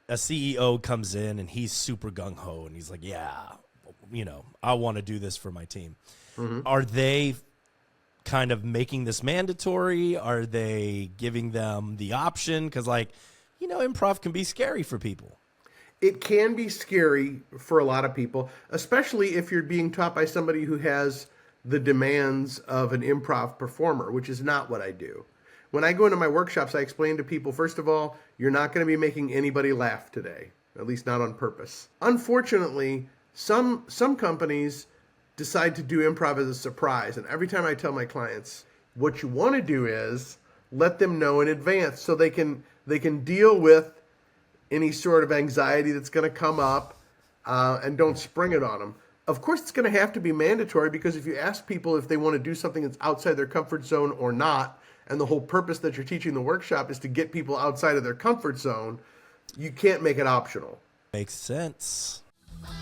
a CEO comes in and he's super gung-ho and he's like, yeah, I want to do this for my team. Mm-hmm. Are they kind of making this mandatory? Are they giving them the option? Because, improv can be scary for people. It can be scary for a lot of people, especially if you're being taught by somebody who has the demands of an improv performer, which is not what I do. When I go into my workshops, I explain to people, first of all, you're not going to be making anybody laugh today, at least not on purpose. Unfortunately, some companies decide to do improv as a surprise. And every time I tell my clients, what you want to do is let them know in advance so they can deal with any sort of anxiety that's going to come up and don't spring it on them. Of course, it's going to have to be mandatory because if you ask people if they want to do something that's outside their comfort zone or not, and the whole purpose that you're teaching the workshop is to get people outside of their comfort zone, you can't make it optional. Makes sense.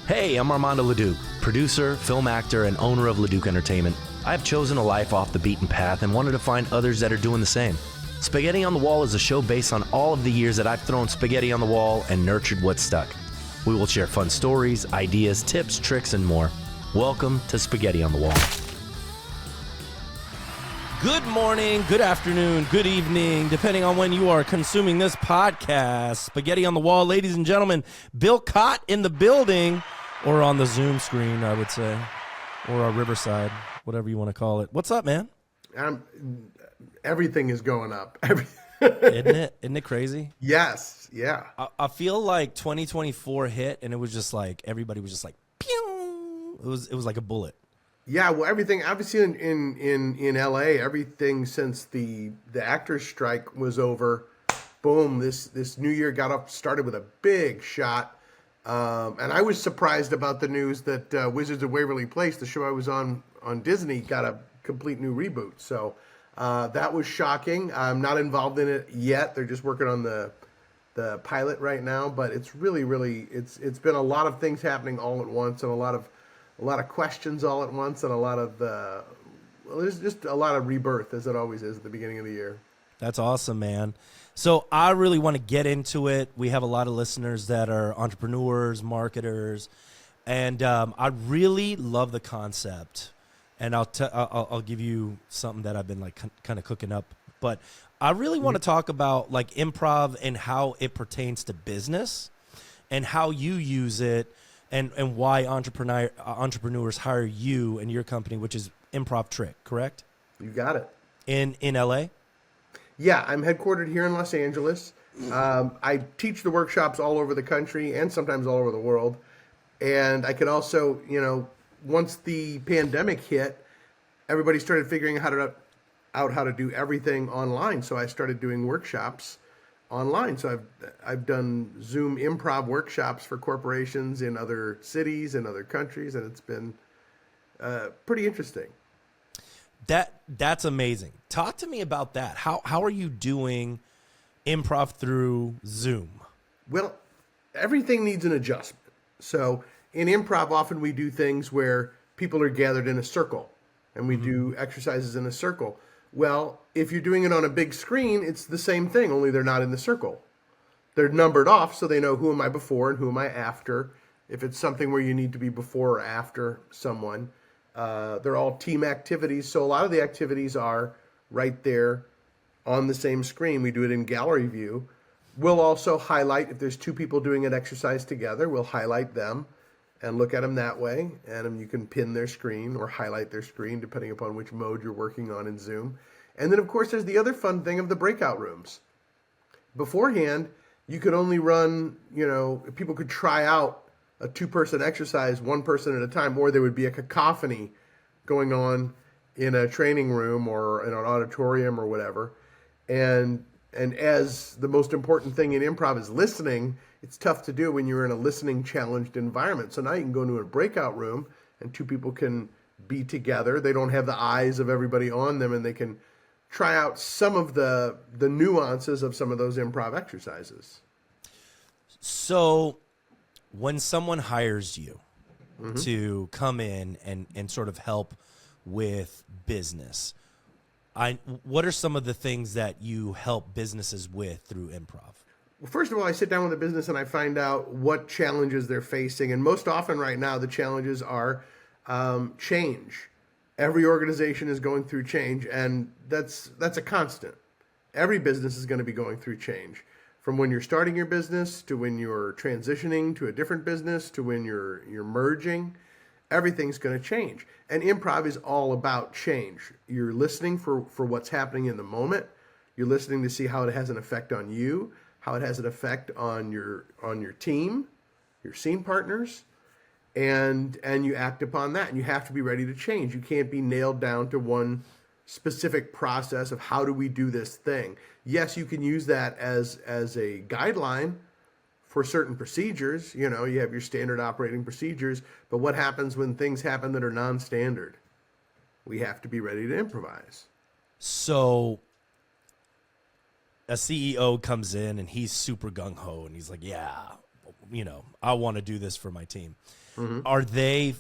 Hey, I'm Armando Leduc, producer, film actor, and owner of Leduc Entertainment. I've chosen a life off the beaten path and wanted to find others that are doing the same. Spaghetti on the Wall is a show based on all of the years that I've thrown spaghetti on the wall and nurtured what's stuck. We will share fun stories, ideas, tips, tricks, and more. Welcome to Spaghetti on the Wall. Good morning, good afternoon, good evening, depending on when you are consuming this podcast. Spaghetti on the Wall, ladies and gentlemen. Bill Chott in the building, or on the Zoom screen, I would say, or our Riverside, whatever you want to call it. What's up, man? Everything is going up. Isn't it crazy? Yes, yeah. I feel like 2024 hit, and it was just like everybody was just like, pew! It was like a bullet. Yeah, well, everything obviously in LA, everything since the actors strike was over, boom, this new year started with a big shot, and I was surprised about the news that Wizards of Waverly Place, the show I was on Disney, got a complete new reboot. So that was shocking. I'm not involved in it yet. They're just working on the pilot right now, but it's really it's been a lot of things happening all at once and a lot of questions all at once, and there's just a lot of rebirth, as it always is at the beginning of the year. That's awesome, man. So I really want to get into it. We have a lot of listeners that are entrepreneurs, marketers, and I really love the concept. And I'll give you something that I've been kind of cooking up. But I really want to talk about improv and how it pertains to business and how you use it. And why entrepreneurs hire you and your company, which is Improv Trick, correct? You got it. In LA? Yeah, I'm headquartered here in Los Angeles. I teach the workshops all over the country and sometimes all over the world. And I could also, once the pandemic hit, everybody started figuring out how to do everything online. So I started doing workshops online. So I've done Zoom improv workshops for corporations in other cities and other countries, and it's been pretty interesting. That's amazing. Talk to me about that. How are you doing improv through Zoom? Well, everything needs an adjustment. So in improv, often we do things where people are gathered in a circle, and we do exercises in a circle. Well, if you're doing it on a big screen, it's the same thing, only they're not in the circle. They're numbered off so they know who am I before and who am I after. If it's something where you need to be before or after someone, they're all team activities. So a lot of the activities are right there on the same screen. We do it in gallery view. We'll also highlight, if there's two people doing an exercise together, we'll highlight them and look at them that way. And you can pin their screen or highlight their screen depending upon which mode you're working on in Zoom. And then, of course, there's the other fun thing of the breakout rooms. Beforehand, you could only run, people could try out a two-person exercise, one person at a time, or there would be a cacophony going on in a training room or in an auditorium or whatever. And as the most important thing in improv is listening, it's tough to do when you're in a listening challenged environment. So now you can go into a breakout room and two people can be together. They don't have the eyes of everybody on them, and they can try out some of the nuances of some of those improv exercises. So when someone hires you to come in and sort of help with business, what are some of the things that you help businesses with through improv? First of all, I sit down with the business and I find out what challenges they're facing. And most often right now, the challenges are change. Every organization is going through change, and that's a constant. Every business is going to be going through change. From when you're starting your business to when you're transitioning to a different business to when you're merging, everything's going to change. And improv is all about change. You're listening for what's happening in the moment. You're listening to see how it has an effect on you, how it has an effect on your team, your scene partners, and you act upon that. And you have to be ready to change. You can't be nailed down to one specific process of how do we do this thing. Yes, you can use that as a guideline for certain procedures. You know, you have your standard operating procedures, but what happens when things happen that are non-standard? We have to be ready to improvise. So a CEO comes in and he's super gung-ho and he's like, yeah, you know, I want to do this for my team. Mm-hmm. Are they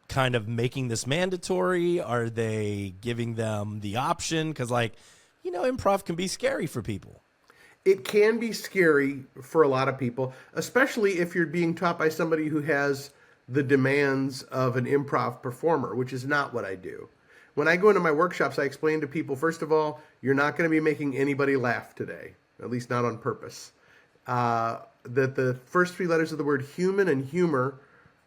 kind of making this mandatory? Are they giving them the option? Because, like, you know, improv can be scary for people. It can be scary for a lot of people, especially if you're being taught by somebody who has the demands of an improv performer, which is not what I do. When I go into my workshops, I explain to people, first of all, you're not going to be making anybody laugh today, at least not on purpose. That the first three letters of the word human and humor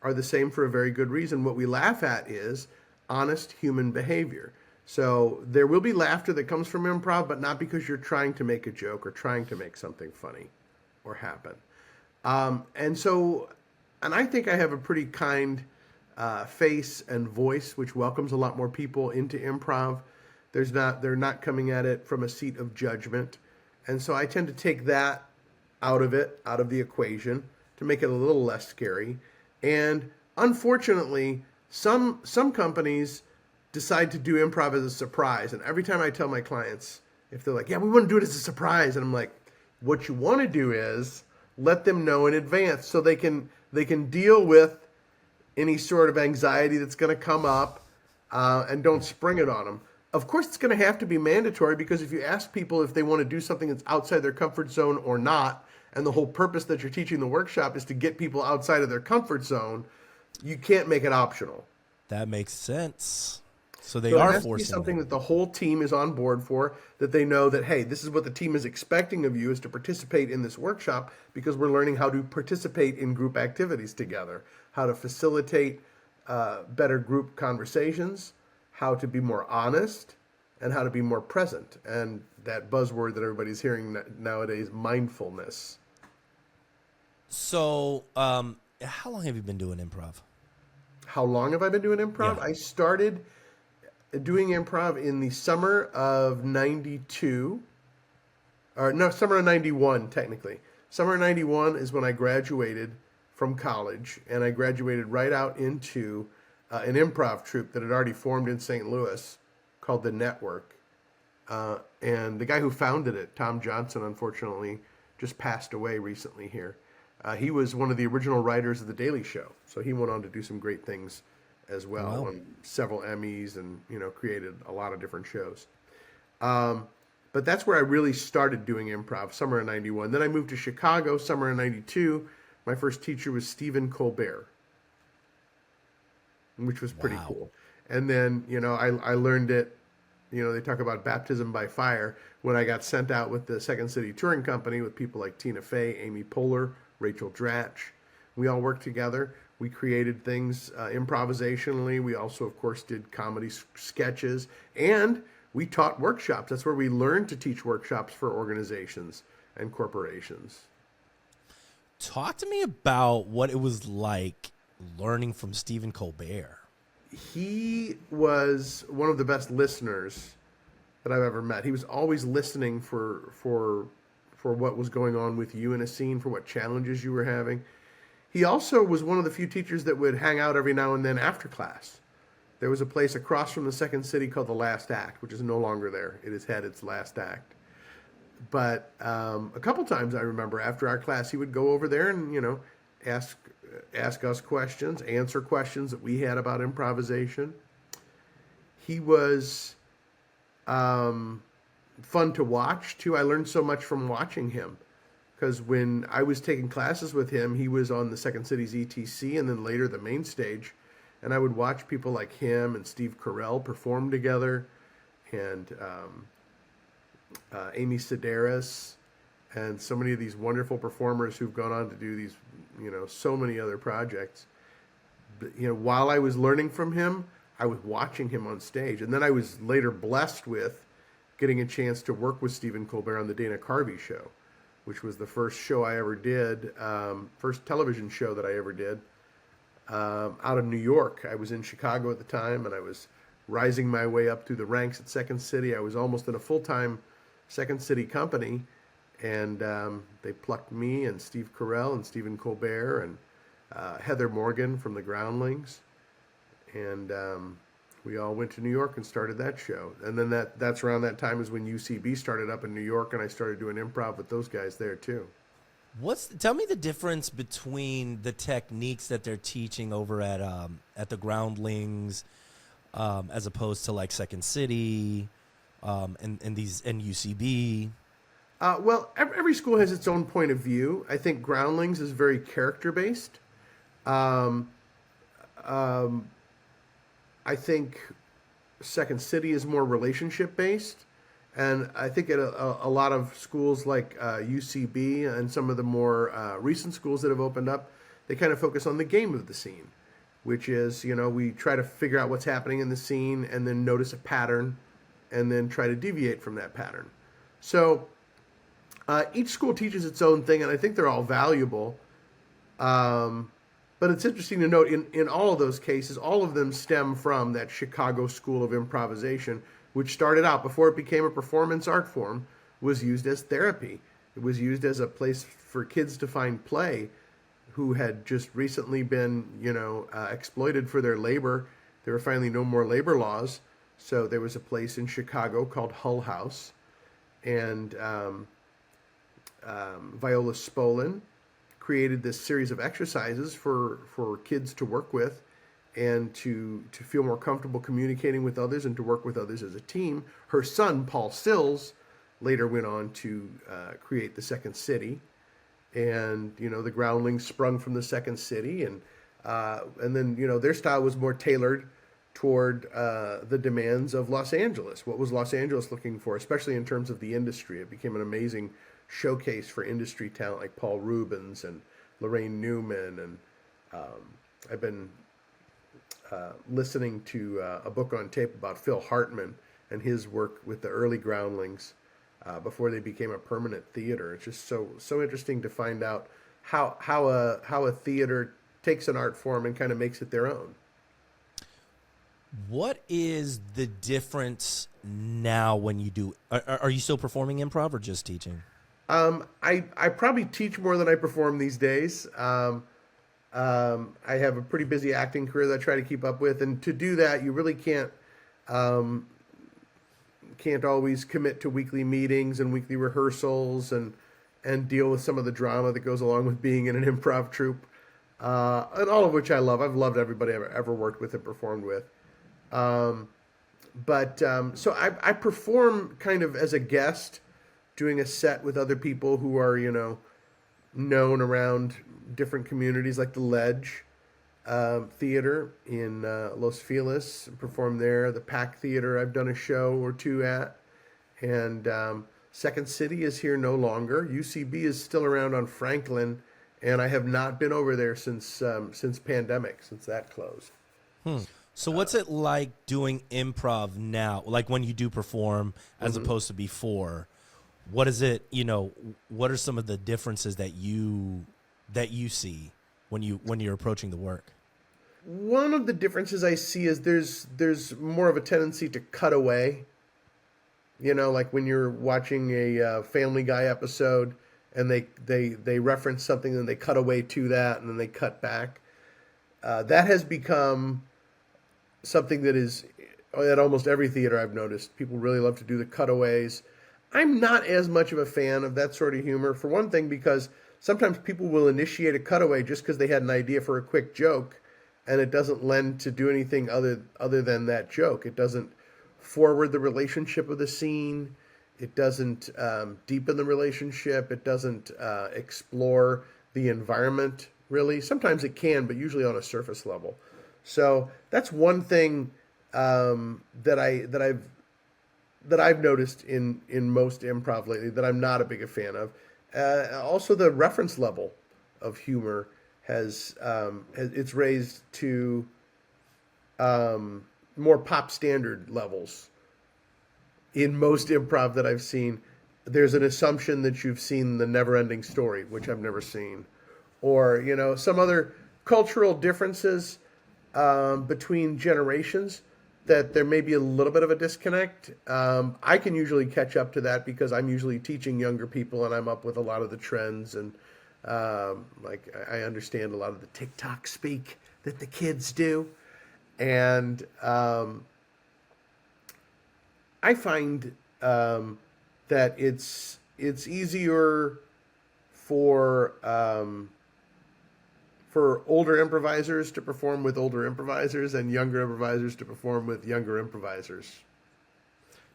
are the same for a very good reason. What we laugh at is honest human behavior. So there will be laughter that comes from improv, but not because you're trying to make a joke or trying to make something funny or happen. And I think I have a pretty kind face and voice, which welcomes a lot more people into improv. They're not coming at it from a seat of judgment. And so I tend to take that out of the equation to make it a little less scary. And unfortunately, some companies decide to do improv as a surprise. And every time I tell my clients, if they're like, yeah, we want to do it as a surprise, and I'm like, what you want to do is let them know in advance so they can deal with any sort of anxiety that's going to come up, and don't spring it on them. Of course, it's going to have to be mandatory, because if you ask people if they want to do something that's outside their comfort zone or not, and the whole purpose that you're teaching the workshop is to get people outside of their comfort zone, you can't make it optional. That makes sense. So they are forcing it. It has to be something that the whole team is on board for, that they know that, hey, this is what the team is expecting of you, is to participate in this workshop, because we're learning how to participate in group activities together, how to facilitate better group conversations, how to be more honest, and how to be more present. And that buzzword that everybody's hearing nowadays, mindfulness. So how long have you been doing improv? How long have I been doing improv? Yeah. I started doing improv in the summer of 92. Or no, summer of 91, technically. Summer of 91 is when I graduated from college, and I graduated right out into an improv troupe that had already formed in St. Louis called The Network. And the guy who founded it, Tom Johnson, unfortunately, just passed away recently here. He was one of the original writers of The Daily Show, so he went on to do some great things as well. Won several Emmys and, created a lot of different shows. But that's where I really started doing improv, summer of 91. Then I moved to Chicago, summer of 92. My first teacher was Stephen Colbert, which was pretty cool. And then, I learned it. They talk about baptism by fire when I got sent out with the Second City Touring Company with people like Tina Fey, Amy Poehler, Rachel Dratch. We all worked together. We created things improvisationally. We also, of course, did comedy sketches, and we taught workshops. That's where we learned to teach workshops for organizations and corporations. Talk to me about what it was like learning from Stephen Colbert. He was one of the best listeners that I've ever met. He was always listening for what was going on with you in a scene, for what challenges you were having. He also was one of the few teachers that would hang out every now and then after class. There was a place across from the Second City called The Last Act, which is no longer there. It has had its last act. But a couple times I remember after our class, he would go over there and, ask us questions, answer questions that we had about improvisation. He was fun to watch, too. I learned so much from watching him, because when I was taking classes with him, he was on the Second City's ETC and then later the main stage. And I would watch people like him and Steve Carell perform together, and Amy Sedaris, and so many of these wonderful performers who've gone on to do these, so many other projects. But, while I was learning from him, I was watching him on stage. And then I was later blessed with getting a chance to work with Stephen Colbert on the Dana Carvey show, which was the first show I ever did, first television show that I ever did, out of New York. I was in Chicago at the time, and I was rising my way up through the ranks at Second City. I was almost in a full-time Second City company, and they plucked me and Steve Carell and Stephen Colbert and Heather Morgan from the Groundlings, and we all went to New York and started that show. And then that's around that time is when UCB started up in New York, and I started doing improv with those guys there too. Tell me the difference between the techniques that they're teaching over at the Groundlings, as opposed to like Second City, and UCB. Well, every school has its own point of view. I think Groundlings is very character based. I think Second City is more relationship based. And I think at a lot of schools like UCB and some of the more recent schools that have opened up, they kind of focus on the game of the scene, which is, we try to figure out what's happening in the scene and then notice a pattern and then try to deviate from that pattern. So each school teaches its own thing, and I think they're all valuable. But it's interesting to note in all of those cases, all of them stem from that Chicago School of Improvisation, which started out before it became a performance art form, was used as therapy. It was used as a place for kids to find play who had just recently been, exploited for their labor. There were finally no more labor laws. So there was a place in Chicago called Hull House. And Viola Spolin created this series of exercises for kids to work with and to feel more comfortable communicating with others and to work with others as a team. Her son, Paul Sills, later went on to create the Second City. And, the Groundlings sprung from the Second City. And then, their style was more tailored toward the demands of Los Angeles. What was Los Angeles looking for, especially in terms of the industry? It became an amazing showcase for industry talent like Paul Rubens and Lorraine Newman. And I've been listening to a book on tape about Phil Hartman and his work with the early Groundlings before they became a permanent theater. It's just so interesting to find out how a theater takes an art form and kind of makes it their own. What is the difference now when you do? Are you still performing improv or just teaching? I probably teach more than I perform these days. I have a pretty busy acting career that I try to keep up with, and to do that, you really can't always commit to weekly meetings and weekly rehearsals and deal with some of the drama that goes along with being in an improv troupe, and all of which I love. I've loved everybody I've ever worked with and performed with. So I perform kind of as a guest, doing a set with other people who are, known around different communities, like the Ledge Theater in Los Feliz, performed there. The Pack Theater I've done a show or two at. And Second City is here no longer. UCB is still around on Franklin, and I have not been over there since pandemic, since that closed. So what's it like doing improv now? Like when you do perform as opposed to before? What is it, what are some of the differences that you see when you're approaching the work? One of the differences I see is there's more of a tendency to cut away. Like when you're watching a Family Guy episode and they reference something and they cut away to that and then they cut back. That has become something that is at almost every theater I've noticed. People really love to do the cutaways. I'm not as much of a fan of that sort of humor, for one thing, because sometimes people will initiate a cutaway just because they had an idea for a quick joke, and it doesn't lend to do anything other than that joke. It doesn't forward the relationship of the scene. It doesn't deepen the relationship. It doesn't explore the environment really. Sometimes it can, but usually on a surface level. So that's one thing that I've noticed in most improv lately that I'm not a big a fan of. Also, the reference level of humor has it's raised to more pop standard levels in most improv that I've seen. There's an assumption that you've seen the never ending story, which I've never seen, or some other cultural differences between generations that there may be a little bit of a disconnect. I can usually catch up to that because I'm usually teaching younger people and I'm up with a lot of the trends and like I understand a lot of the TikTok speak that the kids do. And I find that it's easier for older improvisers to perform with older improvisers and younger improvisers to perform with younger improvisers.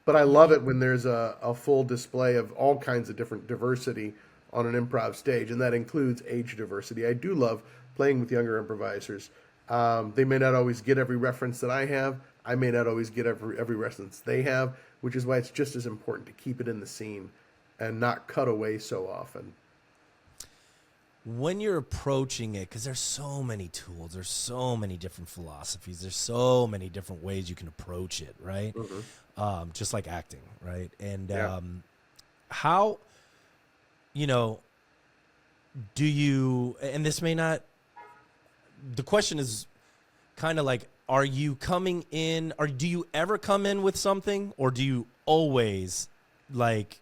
But I love it when there's a full display of all kinds of different diversity on an improv stage, and that includes age diversity. I do love playing with younger improvisers. They may not always get every reference that I have. I may not always get every reference they have, which is why it's just as important to keep it in the scene and not cut away so often. When you're approaching it, because there's so many tools, there's so many different philosophies, there's so many different ways you can approach it, right? Mm-hmm. Just like acting, right? And Yeah. How, do you, and this may not, the question is kind of like, are you coming in, or do you ever come in with something, or do you always like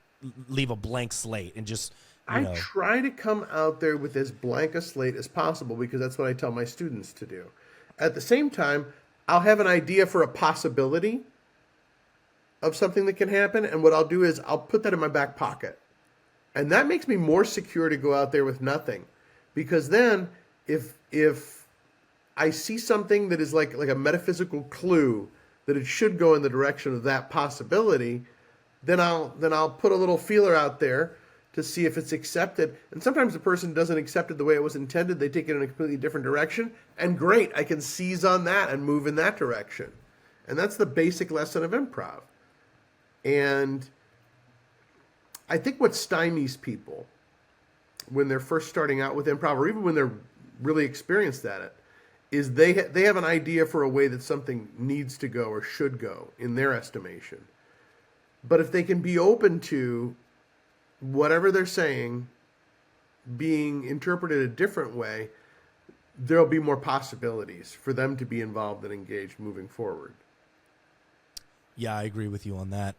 leave a blank slate and just, I try to come out there with as blank a slate as possible because that's what I tell my students to do. At the same time, I'll have an idea for a possibility of something that can happen, and what I'll do is I'll put that in my back pocket. And that makes me more secure to go out there with nothing. Because then if I see something that is like a metaphysical clue that it should go in the direction of that possibility, then I'll put a little feeler out there to see if it's accepted. And sometimes the person doesn't accept it the way it was intended. They take it in a completely different direction. And great, I can seize on that and move in that direction. And that's the basic lesson of improv. And I think what stymies people when they're first starting out with improv, or even when they're really experienced at it, is they have an idea for a way that something needs to go or should go in their estimation. But if they can be open to whatever they're saying being interpreted a different way, there'll be more possibilities for them to be involved and engaged moving forward. Yeah, I agree with you on that.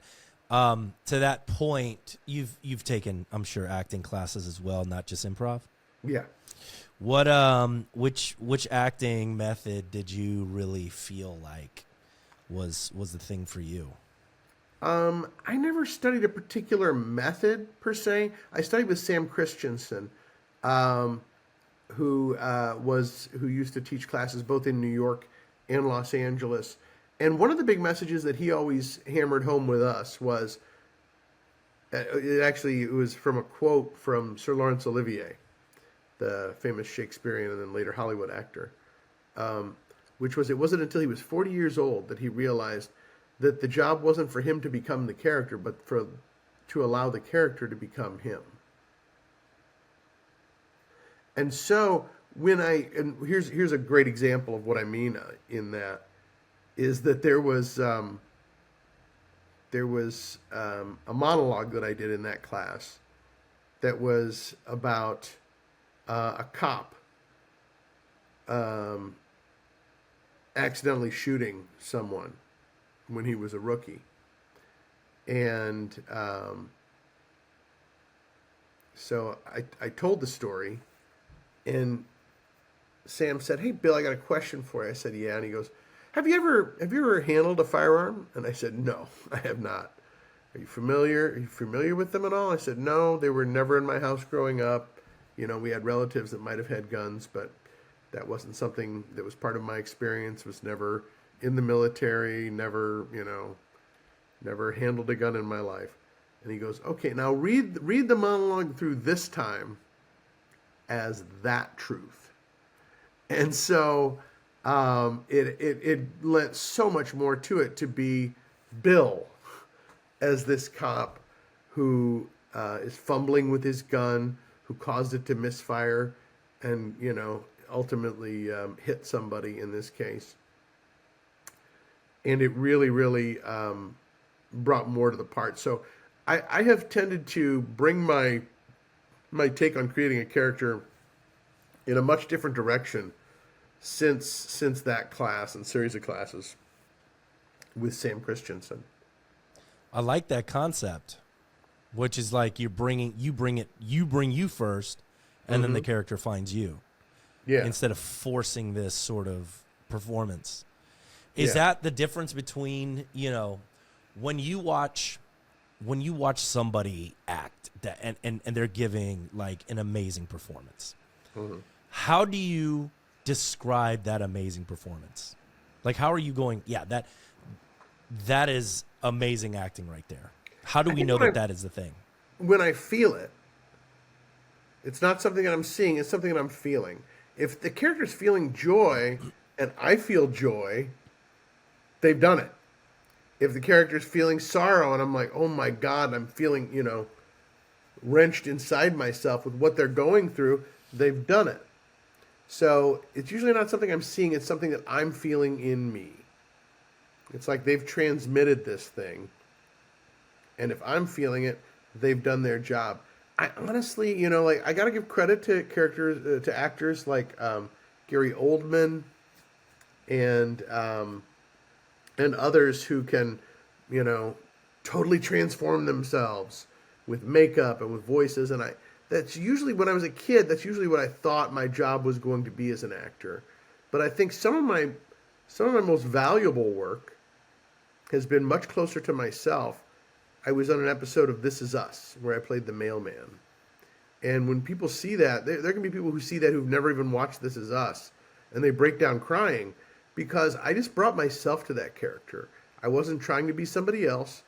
To that point, you've taken, I'm sure, acting classes as well, not just improv. Yeah. What which acting method did you really feel like was the thing for you? I never studied a particular method per se. I studied with Sam Christensen, who used to teach classes both in New York and Los Angeles. And one of the big messages that he always hammered home with us was, it was from a quote from Sir Laurence Olivier, the famous Shakespearean and then later Hollywood actor, which was, it wasn't until he was 40 years old that he realized that the job wasn't for him to become the character, but to allow the character to become him. And so and here's a great example of what I mean in that, is that there was a monologue that I did in that class that was about a cop accidentally shooting someone when he was a rookie. And so I told the story, and Sam said, "Hey, Bill, I got a question for you." I said, "Yeah." And he goes, Have you ever handled a firearm?" And I said, "No, I have not." Are you familiar with them at all?" I said, "No, they were never in my house growing up. We had relatives that might have had guns, but that wasn't something that was part of my experience. Was never in the military, never handled a gun in my life." And he goes, okay, now read the monologue through this time as that truth. And so it lent so much more to it to be Bill as this cop who is fumbling with his gun, who caused it to misfire, and ultimately hit somebody in this case. And it really, really brought more to the part. So I have tended to bring my take on creating a character in a much different direction since that class and series of classes with Sam Christensen. I like that concept, which is like you bring you first, and then the character finds you. Yeah. Instead of forcing this sort of performance. Is that the difference between, when you watch somebody act and they're giving like an amazing performance? How do you describe that amazing performance? Like, how are you going, that is amazing acting right there. How do we know that is the thing? When I feel it, it's not something that I'm seeing, it's something that I'm feeling. If the character's feeling joy and I feel joy, they've done it. If the character's feeling sorrow and I'm like, oh my God, I'm feeling, wrenched inside myself with what they're going through, they've done it. So it's usually not something I'm seeing, it's something that I'm feeling in me. It's like they've transmitted this thing. And if I'm feeling it, they've done their job. I honestly, I got to give credit to characters, to actors like Gary Oldman and others who can, totally transform themselves with makeup and with voices. And that's usually, when I was a kid, that's usually what I thought my job was going to be as an actor. But I think some of my most valuable work has been much closer to myself. I was on an episode of This Is Us where I played the mailman. And when people see that, there can be people who see that who've never even watched This Is Us, and they break down crying because I just brought myself to that character. I wasn't trying to be somebody else.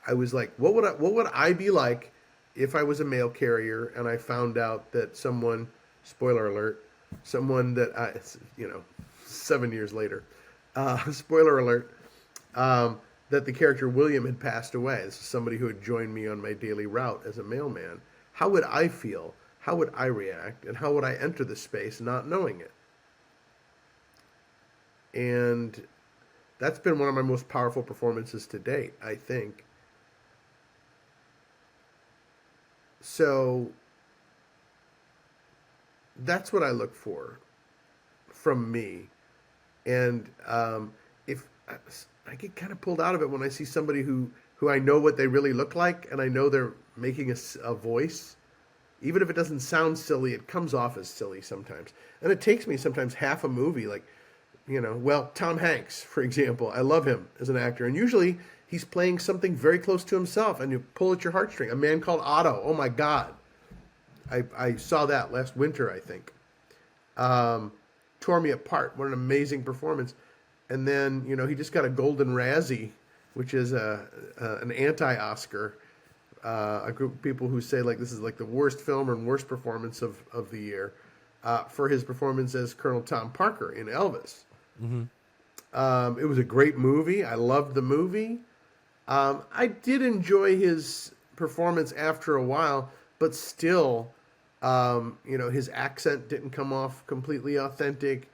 I was like, what would I be like if I was a mail carrier and I found out that someone, spoiler alert, someone that 7 years later, spoiler alert, that the character William had passed away. This is somebody who had joined me on my daily route as a mailman. How would I feel? How would I react? And how would I enter the space not knowing it? And that's been one of my most powerful performances to date, I think. So that's what I look for from me. And if I get kind of pulled out of it when I see somebody who I know what they really look like, and I know they're making a voice. Even if it doesn't sound silly, it comes off as silly sometimes. And it takes me sometimes half a movie, like, Tom Hanks, for example. I love him as an actor. And usually he's playing something very close to himself, and you pull at your heartstring. A Man Called Otto. Oh, my God. I saw that last winter, I think. Tore me apart. What an amazing performance. And then, he just got a Golden Razzie, which is an anti-Oscar. A group of people who say, like, this is like the worst film and worst performance of the year for his performance as Colonel Tom Parker in Elvis. Mm-hmm. It was a great movie. I loved the movie. I did enjoy his performance after a while, but still, his accent didn't come off completely authentic.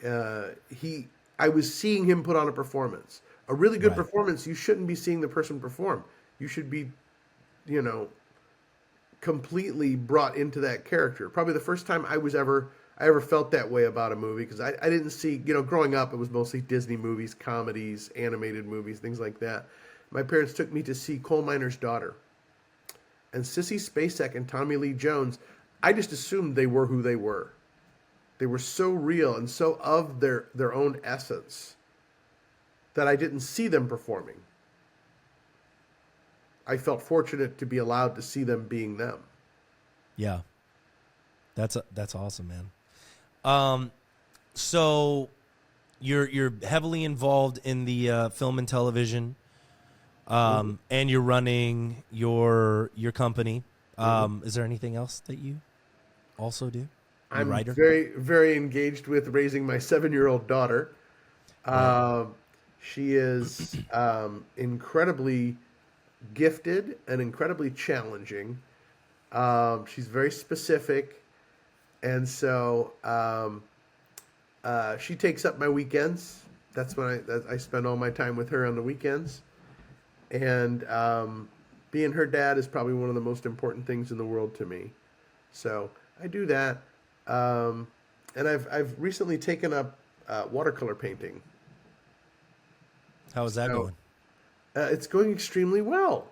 I was seeing him put on a performance. A really good performance, you shouldn't be seeing the person perform. You should be, completely brought into that character. Probably the first time I ever felt that way about a movie, because I didn't see, growing up, it was mostly Disney movies, comedies, animated movies, things like that. My parents took me to see Coal Miner's Daughter. And Sissy Spacek and Tommy Lee Jones, I just assumed they were who they were. They were so real and so of their own essence that I didn't see them performing. I felt fortunate to be allowed to see them being them. Yeah. That's awesome, man. So you're heavily involved in the film and television. And you're running your company. Is there anything else that you also do? You I'm writer? very, very engaged with raising my 7-year-old daughter. Yeah. She is incredibly gifted and incredibly challenging. She's very specific, and so she takes up my weekends. That's when I spend all my time with her on the weekends. And being her dad is probably one of the most important things in the world to me. So I do that. Um, and I've recently taken up watercolor painting. How is that So going? it's going extremely well.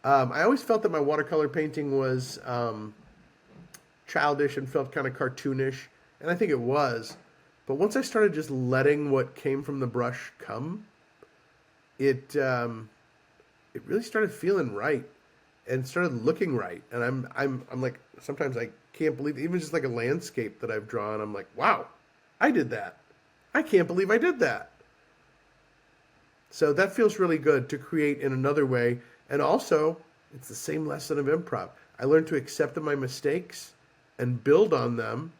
I always felt that my watercolor painting was childish and felt kind of cartoonish, and I think it was. But once I started just letting what came from the brush come, it really started feeling right and started looking right. And I'm like, sometimes I can't believe, even just like a landscape that I've drawn, I'm like, wow, I did that. I can't believe I did that. So that feels really good to create in another way. And also, it's the same lesson of improv. I learned to accept my mistakes and build on them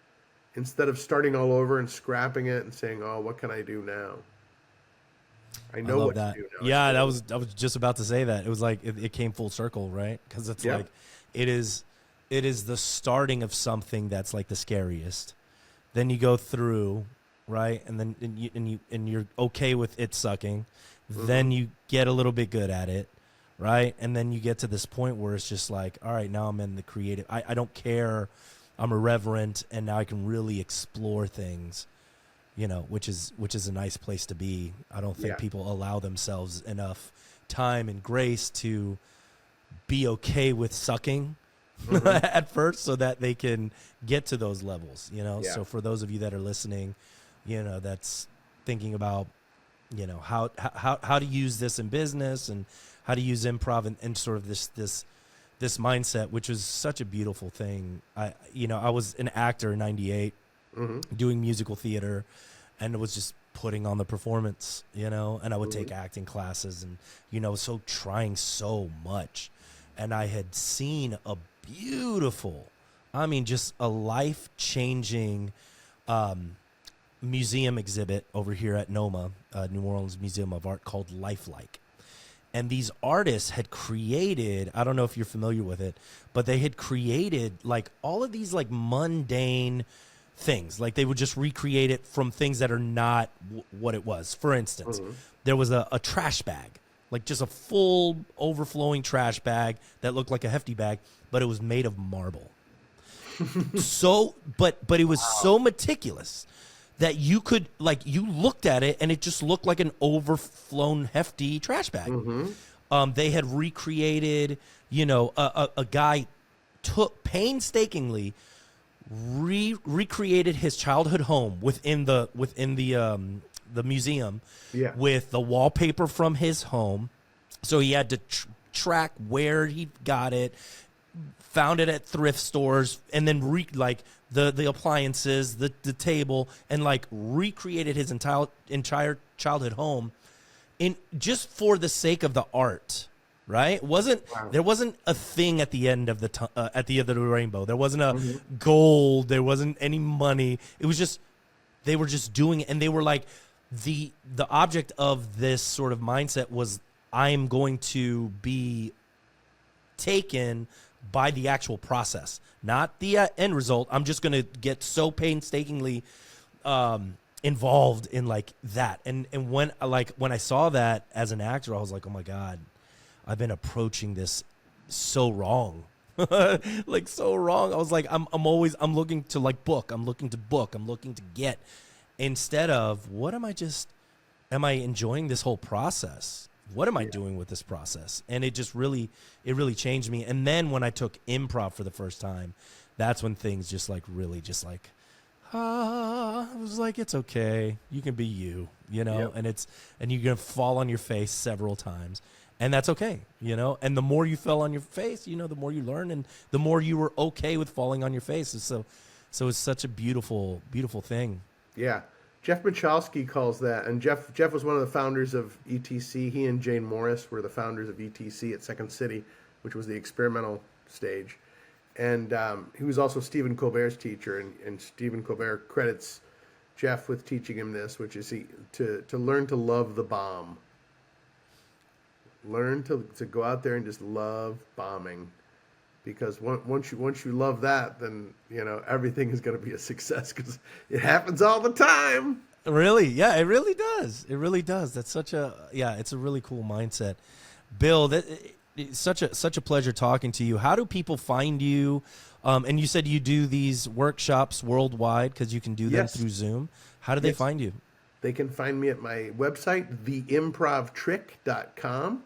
instead of starting all over and scrapping it and saying, oh, what can I do now? I I know love what that. to do now. Yeah, I was just about to say that. It was like it came full circle, right? Because it's Yeah. like it is the starting of something that's like the scariest. Then you go through, right? And then you're okay with it sucking. Then you get a little bit good at it, right? And then you get to this point where it's just like, all right, now I'm in the creative. I don't care. I'm irreverent, and now I can really explore things, which is a nice place to be. I don't think Yeah. people allow themselves enough time and grace to be okay with sucking at first so that they can get to those levels, Yeah. So for those of you that are listening, that's thinking about, how to use this in business and how to use improv and sort of this mindset, which is such a beautiful thing. I was an actor in 98 doing musical theater, and it was just putting on the performance, and I would take acting classes and, so trying so much. And I had seen a beautiful, just a life-changing museum exhibit over here at NOMA, New Orleans Museum of Art, called Lifelike. And these artists had created, I don't know if you're familiar with it, but they had created like all of these like mundane things. Like they would just recreate it from things that are not what it was. For instance, there was a trash bag, like just a full overflowing trash bag that looked like a hefty bag, but it was made of marble. But it was so meticulous that you could, like, you looked at it and it just looked like an overflown hefty trash bag. They had recreated, a guy took painstakingly recreated his childhood home within the museum, Yeah. with the wallpaper from his home. So he had to track where he got it, found it at thrift stores, and then the appliances, the table, and like recreated his entire childhood home in just for the sake of the art. Right? There wasn't a thing at the end of at the end of the rainbow. There wasn't a gold. There wasn't any money. It was just they were just doing it, and they were like the object of this sort of mindset was, I am going to be taken by the actual process, not the end result. I'm just going to get so painstakingly involved in like that. And when I saw that as an actor, I was like, oh my God, I've been approaching this so wrong. Like so wrong. I was like, I'm looking to like book. I'm looking to get, instead of am I enjoying this whole process? What am I doing with this process? And it really changed me. And then when I took improv for the first time, that's when things just like really just like, I was like, it's okay. You can be you, Yep. and you're going to fall on your face several times. And that's okay, and the more you fell on your face, the more you learn, and the more you were okay with falling on your face. So it's such a beautiful, beautiful thing. Yeah. Jeff Michalski calls that, and Jeff was one of the founders of ETC. He and Jane Morris were the founders of ETC at Second City, which was the experimental stage. And he was also Stephen Colbert's teacher, and Stephen Colbert credits Jeff with teaching him this, which is to learn to love the bomb. Learn to go out there and just love bombing, because once you love that, then everything is going to be a success, because it happens all the time. Really? Yeah, it really does. It really does. That's it's a really cool mindset. Bill, it's such a pleasure talking to you. How do people find you? And you said you do these workshops worldwide because you can do them through Zoom. How do they find you? They can find me at my website, theimprovtrick.com.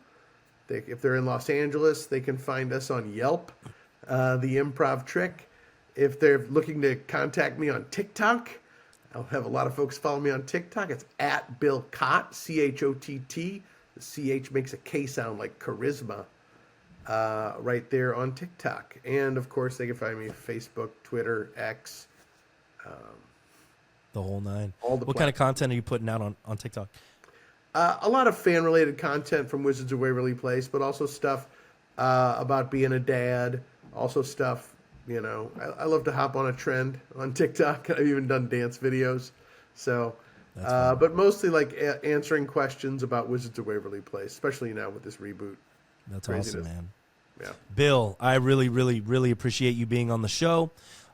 If they're in Los Angeles, they can find us on Yelp, The Improv Trick. If they're looking to contact me on TikTok, I'll have a lot of folks follow me on TikTok. It's at Bill Chott, C-H-O-T-T. The C-H makes a K sound like charisma, right there on TikTok. And, of course, they can find me Facebook, Twitter, X. The whole nine. What kind of content are you putting out on TikTok? A lot of fan-related content from Wizards of Waverly Place, but also stuff about being a dad. Also stuff, I love to hop on a trend on TikTok. I've even done dance videos. So, but mostly like answering questions about Wizards of Waverly Place, especially now with this reboot. That's craziness. Awesome, man. Yeah. Bill, I really, really, really appreciate you being on the show.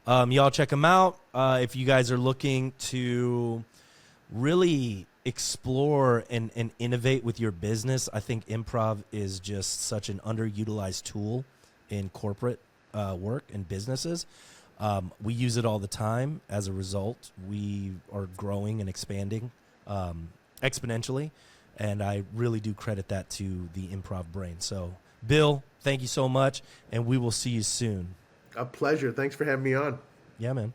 Y'all check him out. If you guys are looking to really explore and innovate with your business, I think improv is just such an underutilized tool in corporate work and businesses. We use it all the time. As a result, we are growing and expanding exponentially, and I really do credit that to the improv brain. So, Bill, thank you so much, and we will see you soon. A pleasure. Thanks for having me on. Yeah, man.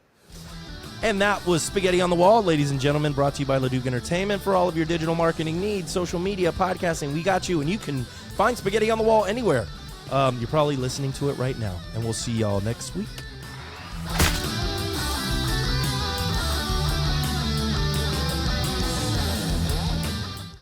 And that was Spaghetti on the Wall, ladies and gentlemen, brought to you by LeDuc Entertainment. For all of your digital marketing needs, social media, podcasting, we got you, and you can find Spaghetti on the Wall anywhere. You're probably listening to it right now, and we'll see y'all next week.